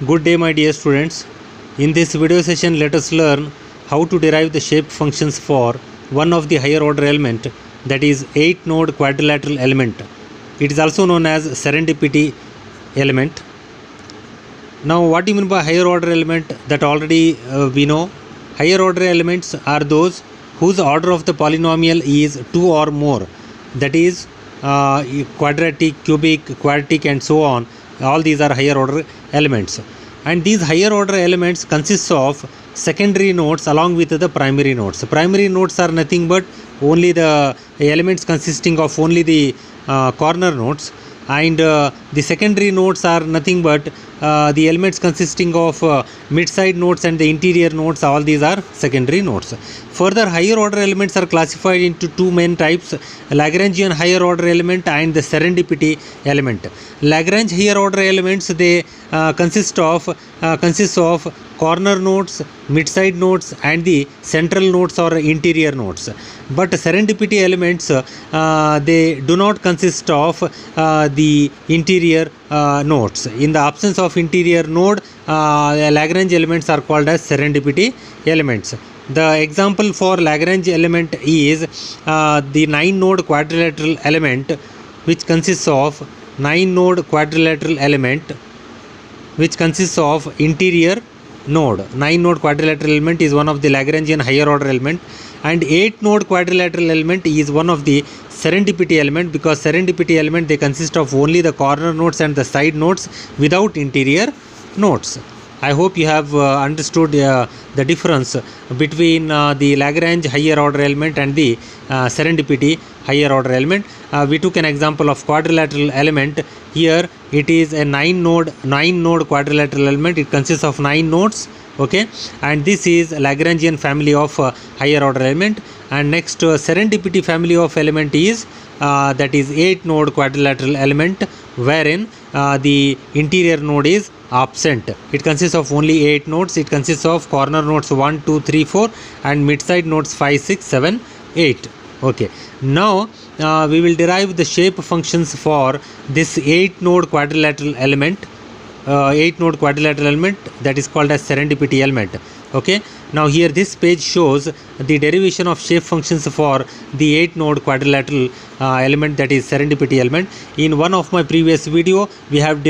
Good day, my dear students. In this video session, let us learn how to derive the shape functions for one of the higher order element, that is 8-node quadrilateral element. It is also known as serendipity element. Now, what do you mean by higher order element? That already we know. Higher order elements are those whose order of the polynomial is 2 or more. That is quadratic, cubic, quadratic, and so on. All these are higher order elements, and these higher order elements consist of secondary nodes along with the primary nodes. Primary nodes are nothing but only the elements consisting of only the corner nodes, and the secondary nodes are nothing but the elements consisting of mid-side nodes and the interior nodes. All these are secondary nodes. Further, higher order elements are classified into two main types: Lagrangian higher order element and the serendipity element. Lagrange higher order elements, they consists of corner nodes, mid-side nodes, and the central nodes or interior nodes. But serendipity elements, they do not consist of the interior nodes. In the absence of interior node, Lagrange elements are called as serendipity elements. The example for Lagrange element is the 9-node quadrilateral element, which consists of 9-node quadrilateral element, which consists of interior node. 9-node quadrilateral element is one of the Lagrangian higher order element, and 8-node quadrilateral element is one of the serendipity element, because serendipity element, they consist of only the corner nodes and the side nodes without interior nodes. I hope you have understood the difference between the Lagrange higher order element and the serendipity higher order element. We took an example of quadrilateral element. Here it is a 9-node quadrilateral element. It consists of 9 nodes. Okay, and this is Lagrangian family of higher order element. And next, serendipity family of element is that is 8-node quadrilateral element, wherein the interior node is absent. It consists of only 8 nodes. It consists of corner nodes 1, 2, 3, 4 and mid-side nodes 5, 6, 7, 8. Okay, now we will derive the shape functions for this 8-node quadrilateral element. 8-node quadrilateral element, that is called as serendipity element. Okay, now here this page shows the derivation of shape functions for the 8-node quadrilateral element, that is serendipity element. In one of my previous video, we have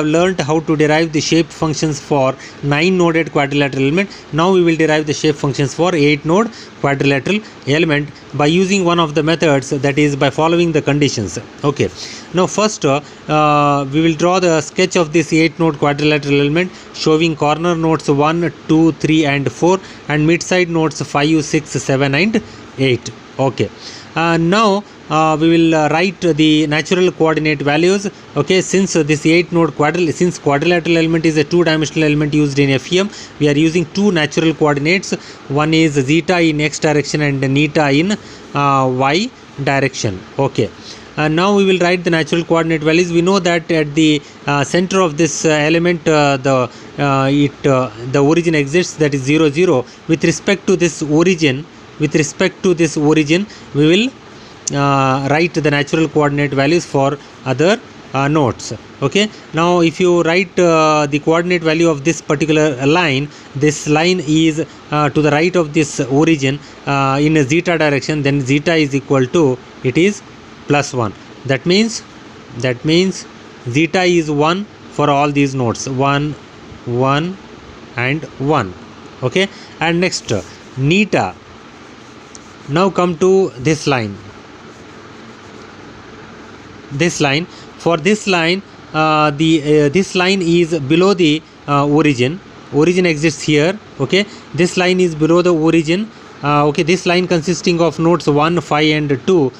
learned how to derive the shape functions for 9-noded quadrilateral element. Now we will derive the shape functions for 8-node quadrilateral element by using one of the methods, that is by following the conditions. Okay, now first we will draw the sketch of this 8-node quadrilateral element, showing corner nodes 1, 2, 3 and 4 and mid-side nodes 5, 6, 7 and 8. Okay, now we will write the natural coordinate values. Okay, since this 8-node quadrilateral element is a 2-dimensional element used in FEM, we are using two natural coordinates. One is zeta in x direction and neta in y direction. Okay, now we will write the natural coordinate values. We know that at the center of this element the origin exists, that is 0, 0. With respect to this origin, we will write the natural coordinate values for other nodes. Okay, now if you write the coordinate value of this particular line, this line is to the right of this origin in a zeta direction, then zeta is equal to, it is plus 1. That means zeta is 1 for all these nodes, 1, 1 and 1. Okay, and next neta. Now come to this line. For this line, this line is below the origin. Origin exists here. Okay, this line is below the origin. Okay, this line consisting of nodes 1, 5 and 2,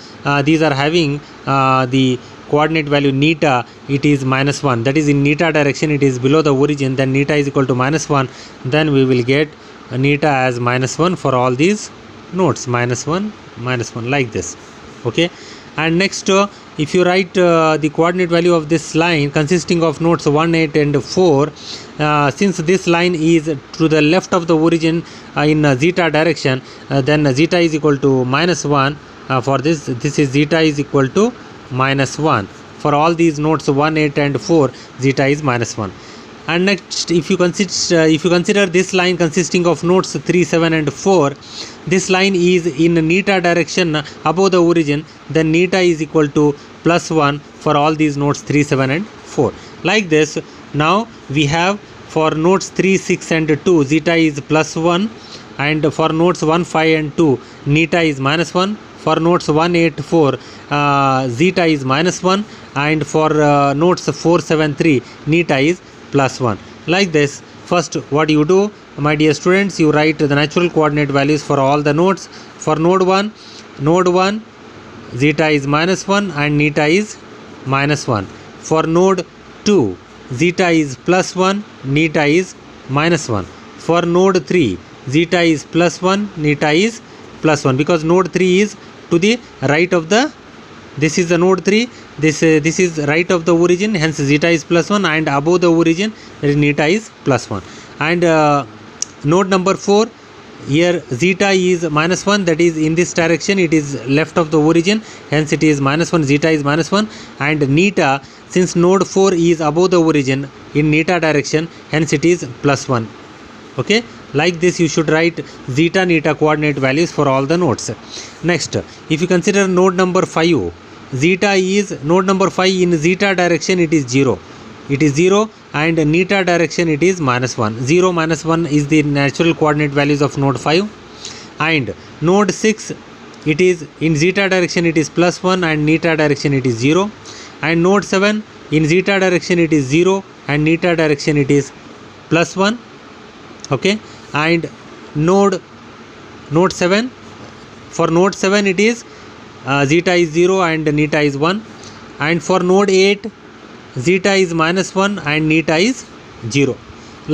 these are having the coordinate value neta, it is -1. That is in neta direction, it is below the origin, then neta is equal to -1. Then we will get neta as -1 for all these nodes, -1, -1, like this. Okay, and next if you write the coordinate value of this line consisting of nodes 1, 8 and 4, since this line is to the left of the origin in zeta direction, then zeta is equal to -1. For this is zeta is equal to -1. For all these nodes 1, 8 and 4, zeta is -1. And next, if you consider this line consisting of nodes 3, 7 and 4, this line is in neta direction above the origin, then neta is equal to +1 for all these nodes 3, 7 and 4. Like this, now we have for nodes 3, 6 and 2, zeta is +1, and for nodes 1, 5 and 2, neta is -1. For nodes 1, 8, 4, zeta is -1, and for nodes 4, 7, 3, neta is +1. Like this, first what you do, my dear students, you write the natural coordinate values for all the nodes. For node 1, zeta is -1 and neta is -1. For node 2, zeta is +1, neta is -1. For node 3, zeta is +1, neta is +1, because node 3 is to the right of the, this is the node 3, this is right of the origin, hence zeta is +1, and above the origin neta is +1. And node number 4, here zeta is -1, that is in this direction, it is left of the origin, hence it is -1, zeta is -1, and neta, since node 4 is above the origin in neta direction, hence it is +1. Okay, like this you should write zeta neta coordinate values for all the nodes. Next, if you consider node number 5, zeta is, node number 5 in zeta direction it is 0, and neta direction it is -1. 0, -1 is the natural coordinate values of node 5. And node 6, it is in zeta direction it is +1 and neta direction it is 0. And node 7, in zeta direction it is 0 and neta direction it is +1. Okay, and node 7, for node 7 it is zeta is 0 and neta is 1. And for node 8, zeta is -1 and neta is 0.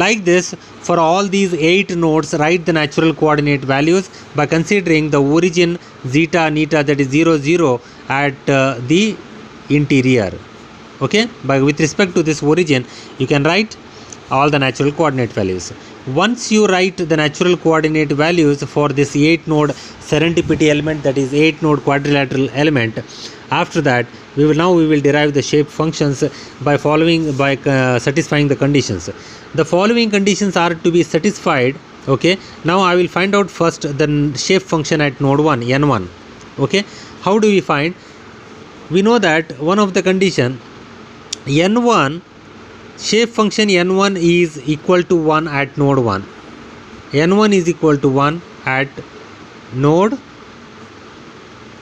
Like this, for all these 8 nodes, write the natural coordinate values by considering the origin zeta neta, that is 0, 0 at the interior. Okay, with respect to this origin, you can write all the natural coordinate values. Once you write the natural coordinate values for this 8 node serendipity element, that is 8 node quadrilateral element, after that we will derive the shape functions by satisfying the conditions. The following conditions are to be satisfied. Okay, now I will find out first the shape function at node 1, n1. Okay, how do we find? We know that one of the condition, n1, shape function n1 is equal to 1 at node 1. n1 is equal to 1 at node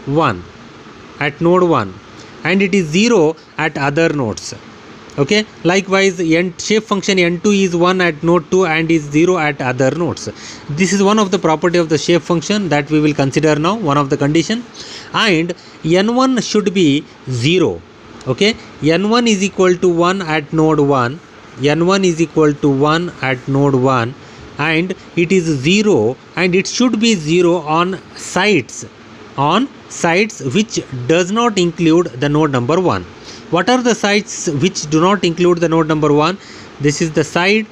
1, and it is 0 at other nodes. Okay, likewise shape function n2 is 1 at node 2 and is 0 at other nodes. This is one of the property of the shape function that we will consider now, one of the condition. And n1 should be 0. Okay, n1 is equal to 1 at node 1, n1 is equal to 1 at node 1, and it is 0, and it should be 0 on sites which does not include the node number 1. What are the sites which do not include the node number 1? This is the side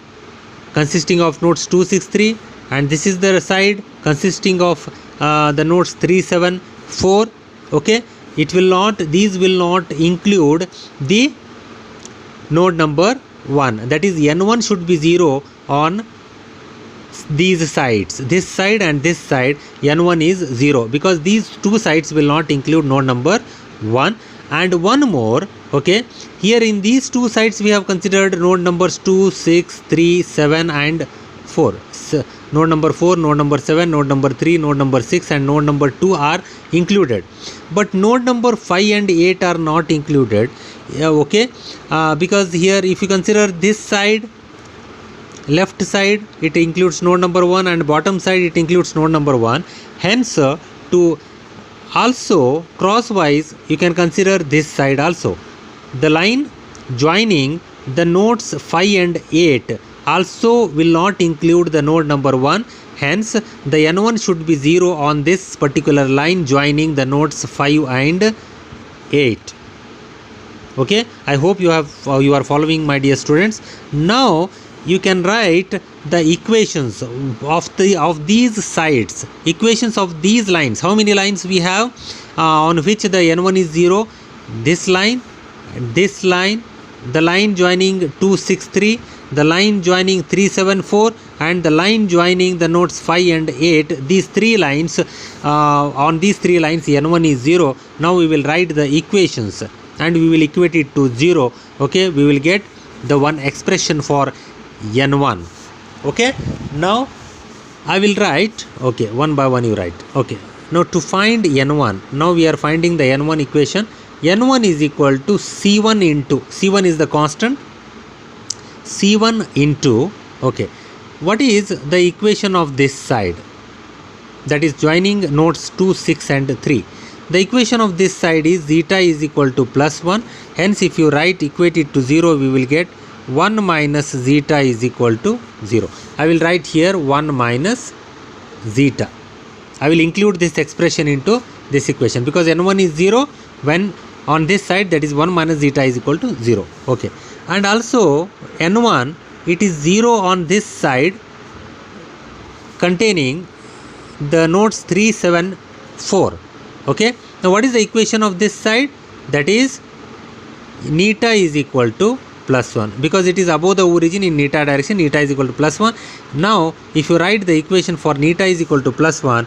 consisting of nodes 2, 6, 3, and this is the side consisting of the nodes 3, 7, 4. Okay, these will not include the node number 1. That is, n1 should be 0 on these sides, this side and this side. N1 is 0 because these two sides will not include node number 1. And one more, okay, here in these two sides we have considered node numbers 2, 6, 3, 7 and 4. So, node number 4, node number 7, node number 3, node number 6 and node number 2 are included, but node number 5 and 8 are not included. Okay, because here if you consider this side, left side, it includes node number 1, and bottom side it includes node number 1. Hence, to also crosswise you can consider this side also. The line joining the nodes 5 and 8 also will not include the node number 1. Hence, the n1 should be 0 on this particular line joining the nodes 5 and 8. Okay, I hope you are following, my dear students. Now you can write the equations of these sides, equations of these lines. How many lines we have on which the n1 is 0? This line, the line joining 263, the line joining 374, and the line joining the nodes 5 and 8. These three lines, on these three lines n1 is 0. Now we will write the equations and we will equate it to 0. Okay, we will get the one expression for n1. Okay, now I will write, okay, one by one you write. Okay, now to find n1, now we are finding the n1 equation. n1 is equal to c1 into, c1 is the constant, c1 into, okay, what is the equation of this side, that is joining nodes 2, 6 and 3. The equation of this side is zeta is equal to plus 1. Hence if you write equate it to 0, we will get 1 minus zeta is equal to 0. I will write here 1 minus zeta. I will include this expression into this equation because n1 is 0 when on this side, that is 1 minus zeta is equal to 0. Okay, and also n1, it is 0 on this side containing the nodes 3, 7, 4. Okay, now what is the equation of this side? That is neta is equal to plus 1 because it is above the origin in neta direction. Neta is equal to plus 1. Now if you write the equation for neta is equal to plus 1,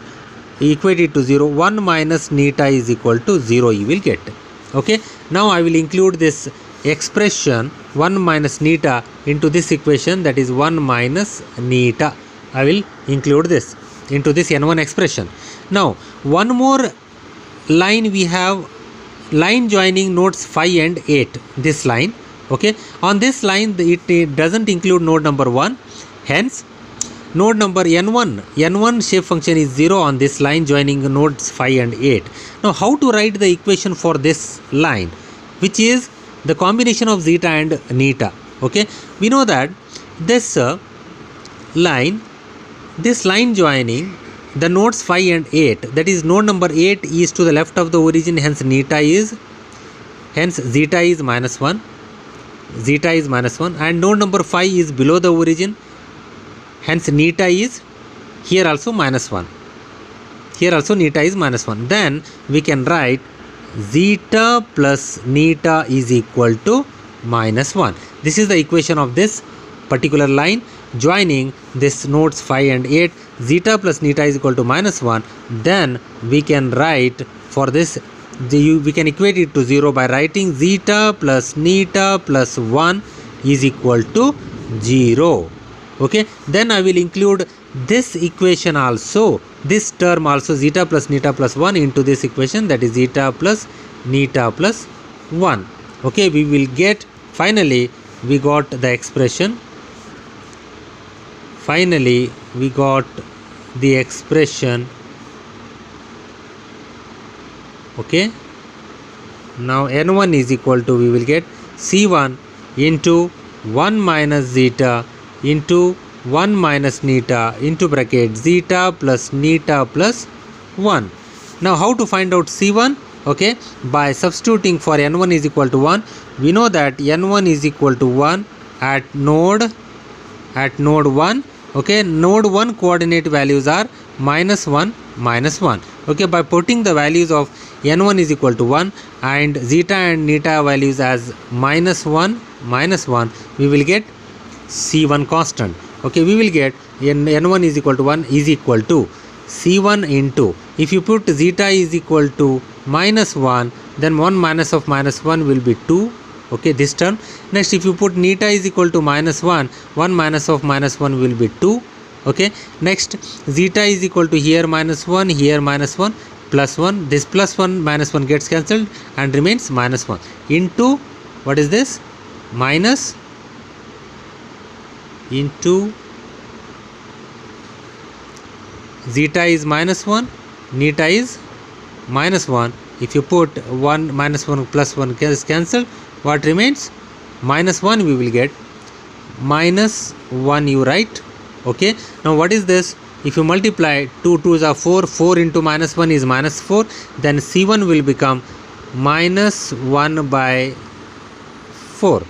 equate it to 0, 1 minus neta is equal to 0 you will get. Okay, now I will include this expression 1 minus neta into this equation, that is 1 minus neta. I will include this into this n1 expression. Now one more line we have, line joining nodes 5 and 8, this line. Okay, on this line it doesn't include node number 1, hence node number n1 shape function is 0 on this line joining nodes 5 and 8. Now how to write the equation for this line, which is the combination of zeta and neta. Okay, we know that this line joining the nodes 5 and 8, that is node number 8 is to the left of the origin, hence zeta is minus 1, zeta is minus 1, and node number 5 is below the origin, hence neta is here also minus 1. Here also neta is minus 1. Then we can write zeta plus neta is equal to minus 1. This is the equation of this particular line joining this nodes 5 and 8. Zeta plus neta is equal to minus 1. Then we can write for this, we can equate it to 0 by writing zeta plus neta plus 1 is equal to 0. Okay, then I will include this equation also, this term also, zeta plus neta plus 1 into this equation, that is zeta plus neta plus 1. Okay, we will get, finally we got the expression, finally we got the expression. Okay, now n1 is equal to, we will get c1 into 1 minus zeta into 1 minus neta into bracket zeta plus neta plus 1. Now how to find out c1? Okay, by substituting for n1 is equal to 1, we know that n1 is equal to 1 at node 1. Okay, node 1 coordinate values are minus 1, minus 1. Okay, by putting the values of n1 is equal to 1 and zeta and neta values as minus 1, minus 1, we will get c1 constant. Okay, we will get n1 is equal to 1 is equal to c1 into, if you put zeta is equal to minus 1, then 1 minus of minus 1 will be 2. Okay, this term. Next, if you put neta is equal to minus 1, 1 minus of minus 1 will be 2. Okay, next zeta is equal to here minus 1, here minus 1, plus 1. This plus 1 minus 1 gets cancelled and remains minus 1 into, what is this, minus into zeta is minus 1, neta is minus 1. If you put 1 minus 1 plus 1 is cancelled, what remains? Minus 1 we will get, minus 1 you write. Okay, now what is this? If you multiply 2 2s are 4, 4 into minus 1 is minus 4, then c1 will become minus 1 by 4.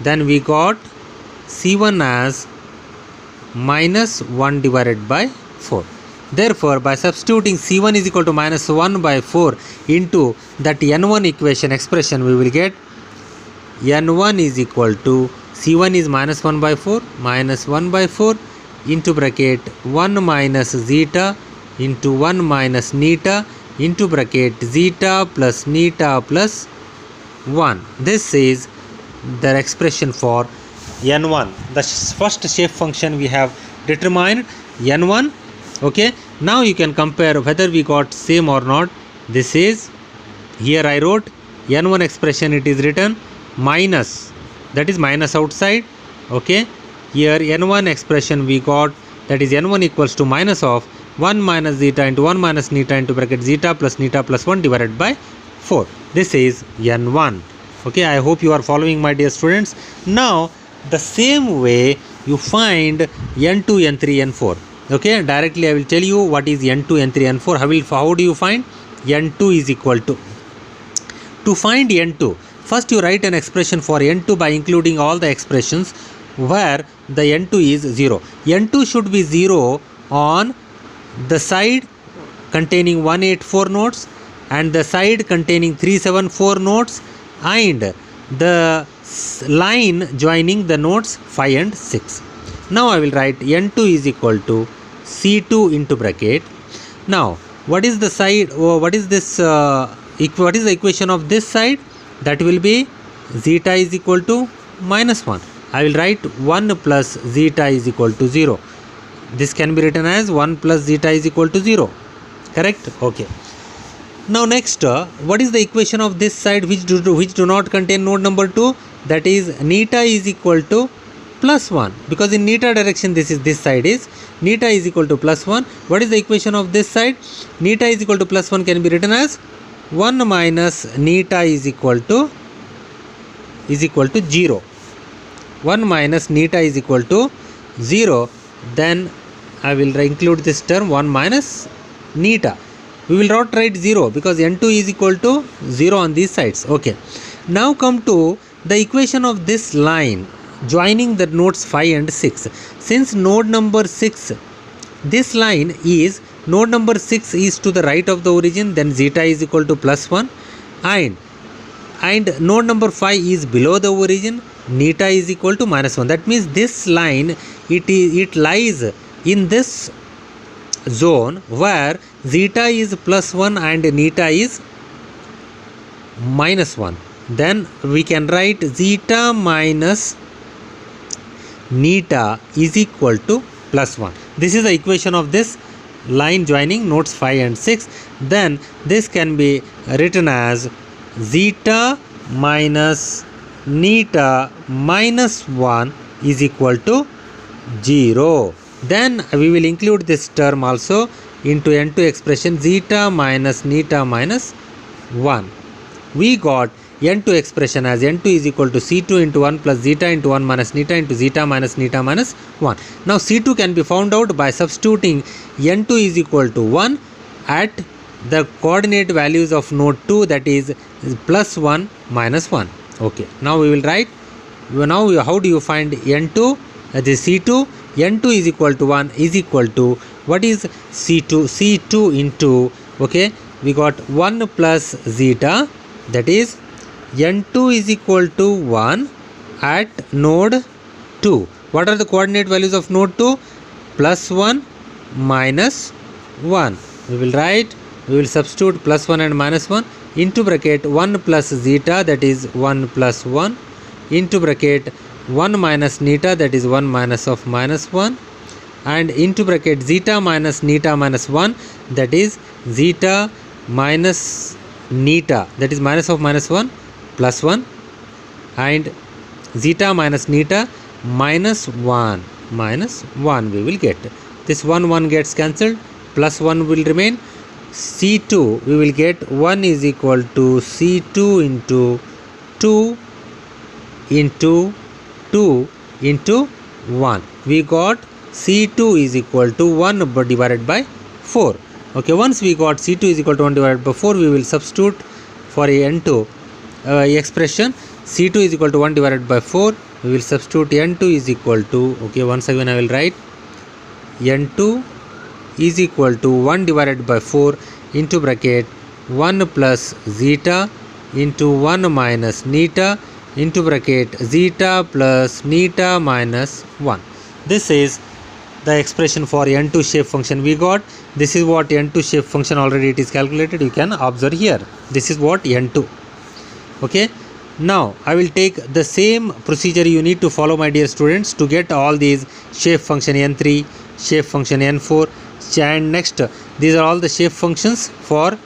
Then we got c1 as minus 1 divided by 4. Therefore, by substituting c1 is equal to minus 1 by 4 into that n1 equation expression, we will get n1 is equal to C1 is minus 1 by 4 into bracket 1 minus zeta into 1 minus neta into bracket zeta plus neta plus 1. This is the expression for n1. The first shape function we have determined n1. Okay, now you can compare whether we got same or not. This is, here I wrote n1 expression, it is written minus, that is minus outside. Okay, here n1 expression we got, that is n1 equals to minus of 1 minus zeta into 1 minus neta into bracket zeta plus neta plus 1 divided by 4. This is n1. Okay, I hope you are following, my dear students. Now the same way you find n2, n3, n4. Okay, directly I will tell you what is n2, n3, n4. How do you find? n2 is equal to find n2, first you write an expression for n2 by including all the expressions where the n2 is 0. n2 should be 0 on the side containing 184 nodes and the side containing 374 nodes and the line joining the nodes 5 and 6. Now I will write n2 is equal to C2 into bracket. Now what is the side, what is this what is the equation of this side? That will be zeta is equal to minus 1. I will write 1 plus zeta is equal to 0. This can be written as 1 plus zeta is equal to 0. Correct? Okay. Now next, what is the equation of this side which do not contain node number 2? That is neta is equal to plus 1, because in neta direction this side is neta is equal to plus 1. What is the equation of this side? Neta is equal to plus 1 can be written as 1 minus neta is equal to 0. 1 minus neta is equal to 0. Then I will include this term 1 minus neta. We will not write 0 because n2 is equal to 0 on these sides. Okay. Now come to the equation of this line joining the nodes 5 and 6. Since node number 6, this line is, node number 6 is to the right of the origin, then zeta is equal to plus 1, and node number 5 is below the origin, neta is equal to minus 1. That means this line, it lies in this zone where zeta is plus 1 and neta is minus 1. Then we can write zeta minus neta is equal to plus 1. This is the equation of this line joining nodes 5 and 6. Then this can be written as zeta minus neta minus 1 is equal to 0. Then we will include this term also into n2 expression, zeta minus neta minus 1. We got n2 expression as n2 is equal to C2 into 1 plus zeta into 1 minus neta into zeta minus neta minus 1. Now C2 can be found out by substituting n2 is equal to 1 at the coordinate values of node 2, that is plus 1 minus 1. Okay. Now we will write, now how do you find n2? That is C2. n2 is equal to 1 is equal to, what is C2? C2 into, okay, we got 1 plus zeta, that is n2 is equal to 1 at node 2. What are the coordinate values of node 2? Plus 1 minus 1. We will substitute plus 1 and minus 1 into bracket 1 plus zeta, that is 1 plus 1 into bracket 1 minus neta, that is 1 minus of minus 1, and into bracket zeta minus neta minus 1, that is zeta minus neta, that is minus of minus 1 plus 1, and zeta minus neta minus 1 we will get. This 1 gets cancelled, plus 1 will remain. C2 we will get 1 is equal to C2 into 2 into 2 into 1. We got C2 is equal to 1 divided by 4. Okay, once we got C2 is equal to 1 divided by 4, we will substitute for n2 expression. C2 is equal to 1 divided by 4. We will substitute n2 is equal to, okay, once again I will write n2 is equal to 1 divided by 4 into bracket 1 plus zeta into 1 minus neta into bracket zeta plus neta minus 1. This is the expression for n2 shape function we got. This is what n2 shape function already it is calculated. You can observe here. This is what n2. Okay. Now I will take the same procedure you need to follow, my dear students, to get all these shape function n3, shape function n4, and next these are all the shape functions for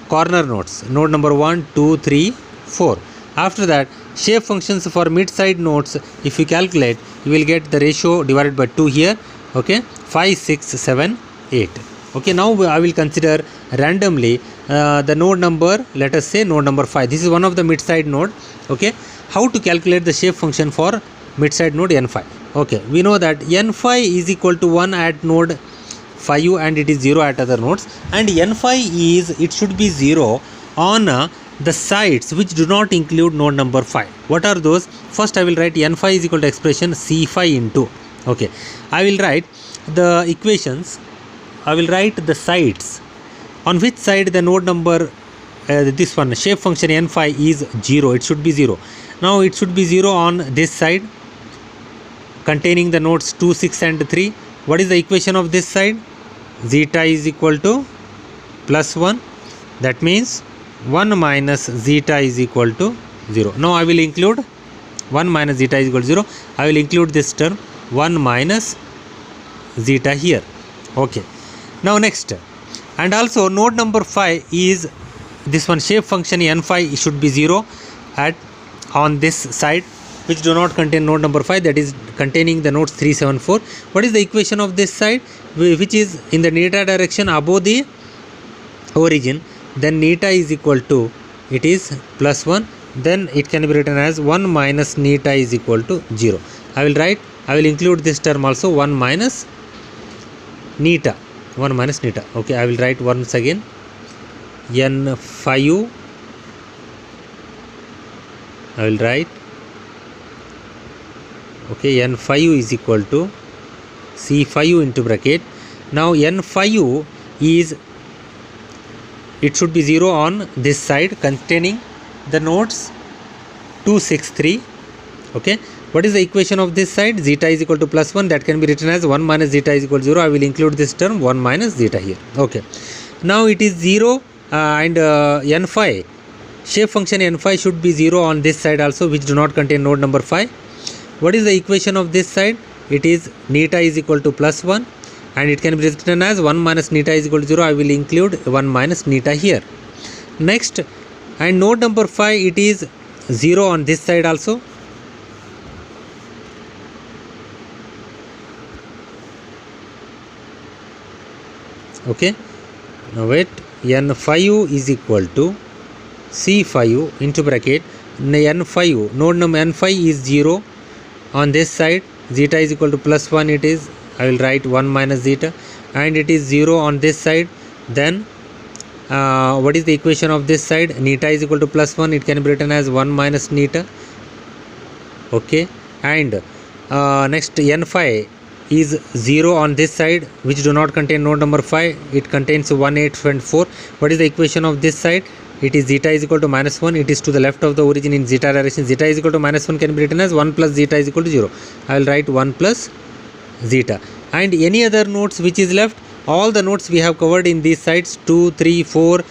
corner nodes, node number 1, 2, 3, 4. After that, shape functions for mid side nodes, if you calculate, you will get the ratio divided by 2 here. Okay, 5, 6, 7, 8. Okay, now I will consider randomly the node number, let us say node number 5. This is one of the mid side node. Okay, how to calculate the shape function for mid side node n5? Okay, we know that n5 is equal to 1 at node 5 and it is 0 at other nodes, and n5 is, it should be 0 on the sides which do not include node number 5. What are those? First I will write n5 is equal to expression c5 into, okay, I will write the equations, I will write the sides on which side the node number this one shape function n5 is 0, it should be 0. Now it should be 0 on this side containing the nodes 2, 6 and 3. What is the equation of this side? Zeta is equal to plus 1, that means 1 minus zeta is equal to 0. Now I will include 1 minus zeta is equal to 0. I will include this term 1 minus zeta here. Okay. Now next, and also node number 5 is this one shape function n5 should be 0 at on this side which do not contain node number 5, that is containing the nodes 3, 7, 4. What is the equation of this side, which is in the neta direction above the origin? Then neta is equal to, it is plus 1, then it can be written as 1 minus neta is equal to 0. I will include this term also, 1 minus neta, 1 minus neta. Okay, I will write once again n5, I will write, okay, n5 is equal to c5 into bracket. Now n5 is, it should be 0 on this side containing the nodes 2, 6, 3. Okay, what is the equation of this side? Zeta is equal to plus 1, that can be written as 1 minus zeta is equal to 0. I will include this term 1 minus zeta here. Okay, now it is 0 and n5 shape function n5 should be 0 on this side also which do not contain node number 5. What is the equation of this side? It is neta is equal to plus 1 and it can be written as 1 minus neta is equal to 0. I will include 1 minus neta here. Next, and node number 5, it is 0 on this side also. Okay, now wait, n5 is equal to c5 into bracket n5, node number n5 is 0 on this side, zeta is equal to plus 1, it is, I will write 1 minus zeta, and it is 0 on this side. Then what is the equation of this side? Neta is equal to plus 1, it can be written as 1 minus neta. Okay, and next n5 is 0 on this side which do not contain node number 5, it contains 1, 8 and 4. What is the equation of this side? It is zeta is equal to minus 1, it is to the left of the origin in zeta direction. Zeta is equal to minus 1 can be written as 1 plus zeta is equal to 0. I will write 1 plus zeta. And any other nodes which is left, all the nodes we have covered in these sides 2, 3, 4,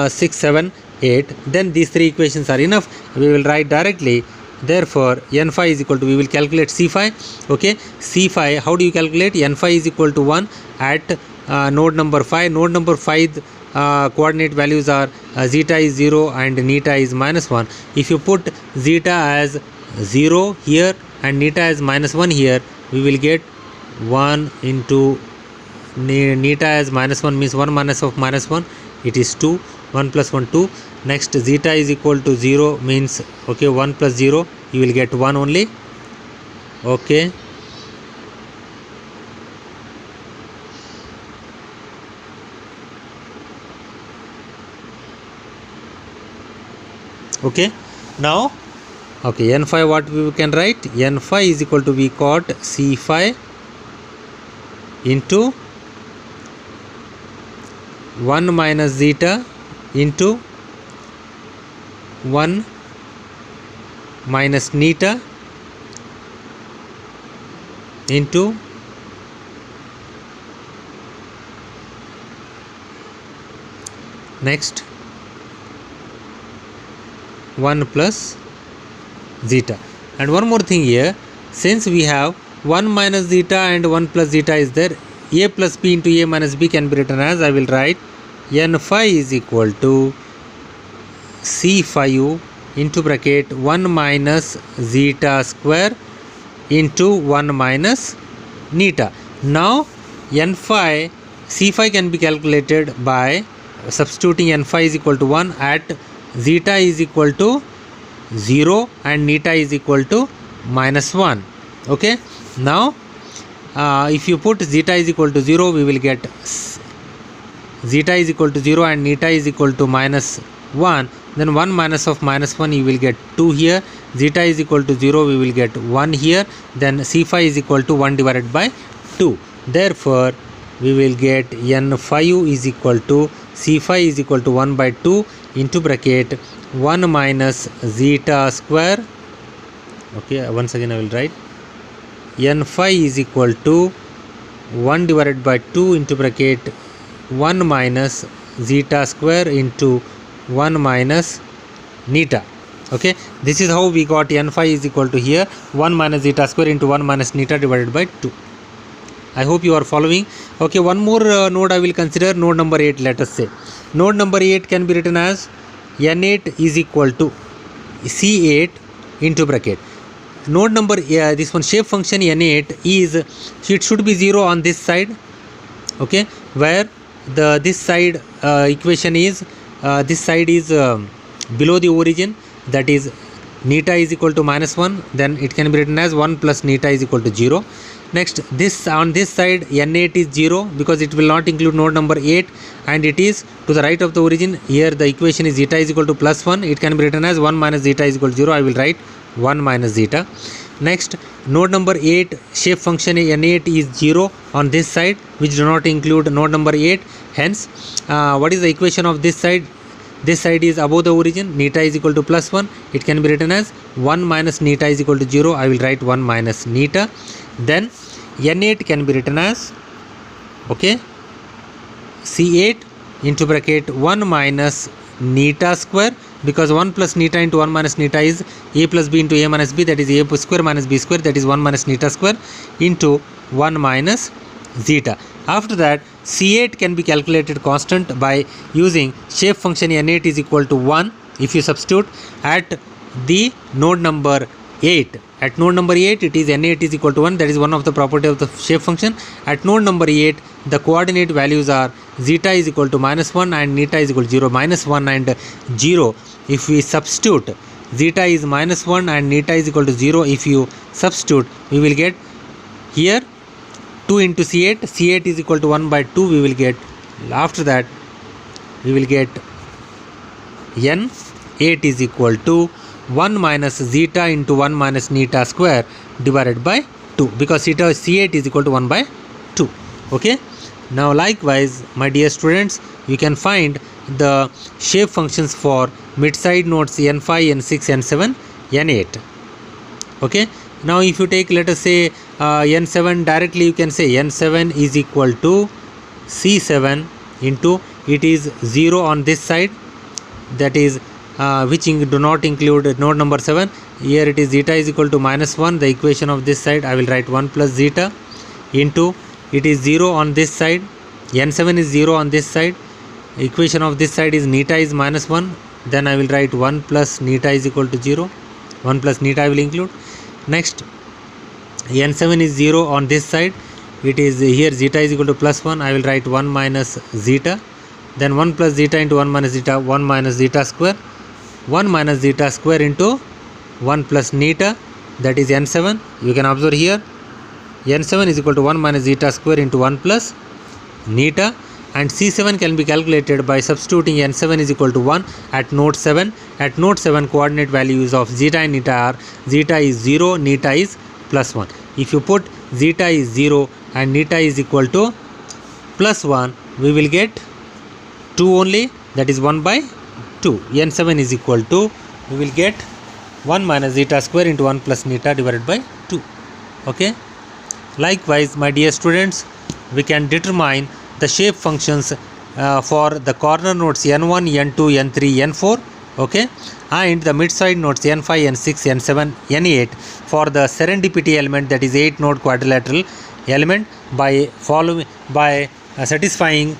6, 7, 8. Then these three equations are enough. We will write directly. Therefore, n5 is equal to, we will calculate c5. Okay, c5, how do you calculate? n5 is equal to 1 at node number 5. Node number 5 coordinate values are zeta is 0 and neta is minus 1. If you put zeta as 0 here and neta as minus 1 here, we will get 1 into neta as minus 1 means 1 minus of minus 1, it is 2. 1 plus 1, 2. Next, zeta is equal to 0 means, okay, 1 plus 0, you will get 1 only. Okay, okay, now, okay, n5 what we can write? n5 is equal to, we got c5 into 1 minus zeta into 1 minus neta into next 1 plus zeta. And one more thing here, since we have 1 minus zeta and 1 plus zeta is there, a plus b into a minus b can be written as, I will write n phi is equal to c phi u into bracket 1 minus zeta square into 1 minus neta. Now n phi, c phi can be calculated by substituting n phi is equal to 1 at zeta is equal to 0 and neta is equal to minus 1. Okay, now if you put zeta is equal to 0, we will get zeta is equal to 0 and neta is equal to minus 1. Then 1 minus of minus 1, you will get 2 here. Zeta is equal to 0, we will get 1 here. Then c phi is equal to 1 divided by 2. Therefore we will get n phi u is equal to c phi is equal to 1 by 2 into bracket 1 minus zeta square. Okay, once again I will write n phi is equal to 1 divided by 2 into bracket 1 minus zeta square into 1 minus neta. Okay, this is how we got n phi is equal to here 1 minus zeta square into 1 minus neta divided by 2. I hope you are following. Okay, one more node I will consider, node number 8. Let us say node number 8 can be written as n8 is equal to c8 into bracket node number this one shape function n8 is, it should be 0 on this side. Okay, where this side equation is this side is below the origin, that is neta is equal to minus 1, then it can be written as 1 plus neta is equal to 0. Next, this on this side n8 is 0 because it will not include node number 8 and it is to the right of the origin. Here the equation is zeta is equal to plus 1, it can be written as 1 minus zeta is equal to 0. I will write 1 minus zeta. Next, node number 8 shape function n8 is 0 on this side, which do not include node number 8. Hence what is the equation of this side? This side is above the origin, neta is equal to plus 1, it can be written as 1 minus neta is equal to 0. I will write 1 minus neta. Then n8 can be written as, okay, c8 into bracket 1 minus neta square, because 1 plus neta into 1 minus neta is a plus b into a minus b, that is a square minus b square, that is 1 minus neta square into 1 minus zeta. After that, c8 can be calculated constant by using shape function n8 is equal to 1. If you substitute at the node number 8, at node number 8 it is n8 is equal to 1, that is one of the property of the shape function. At node number 8 the coordinate values are zeta is equal to minus 1 and neta is equal to 0, minus 1 and 0. If we substitute zeta is minus 1 and neta is equal to 0, if you substitute, we will get here 2 into c8, c8 is equal to 1 by 2 we will get. After that we will get n8 is equal to 1 minus zeta into 1 minus neta square divided by 2, because theta c8 is equal to 1 by 2. Okay, now likewise my dear students, you can find the shape functions for mid side nodes n5, n6, n7, n8. Okay, now if you take, let us say n7, directly you can say n7 is equal to c7 into, it is 0 on this side, that is which do not include node number 7. Here it is zeta is equal to minus 1, the equation of this side I will write 1 plus zeta into, it is 0 on this side, n7 is 0 on this side, equation of this side is neta is minus 1, then I will write 1 plus neta is equal to 0, 1 plus neta I will include. Next, n7 is 0 on this side, it is here zeta is equal to plus 1, I will write 1 minus zeta, then 1 plus zeta into 1 minus zeta, 1 minus zeta square, 1 minus zeta square into 1 plus neta, that is n7. You can observe here n7 is equal to 1 minus zeta square into 1 plus neta, and c7 can be calculated by substituting n7 is equal to 1 at node 7. At node 7 coordinate values of zeta and neta are, zeta is 0, neta is plus 1. If you put zeta is 0 and neta is equal to plus 1, we will get 2 only, that is 1 by 2. n7 is equal to, we will get 1 minus zeta square into 1 plus neta divided by 2. Okay. Likewise, my dear students, we can determine the shape functions for the corner nodes n1, n2, n3, n4, okay, and the mid-side nodes n5, n6, n7, n8 for the serendipity element, that is 8 node quadrilateral element, by satisfying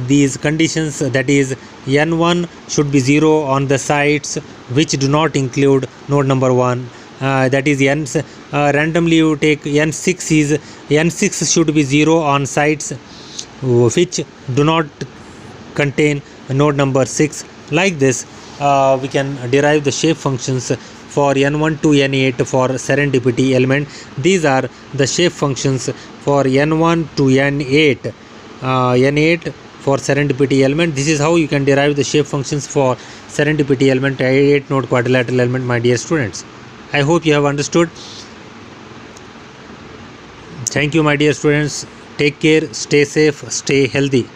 these conditions, that is n1 should be 0 on the sides which do not include node number 1. That is randomly you take n6 should be 0 on sites which do not contain node number 6. Like this, we can derive the shape functions for n1 to n8 for serendipity element. These are the shape functions for n1 to n8, n8 for serendipity element. This is how you can derive the shape functions for serendipity element, 8 node quadrilateral element, my dear students. I hope you have understood. Thank you, my dear students. Take care, stay safe, stay healthy.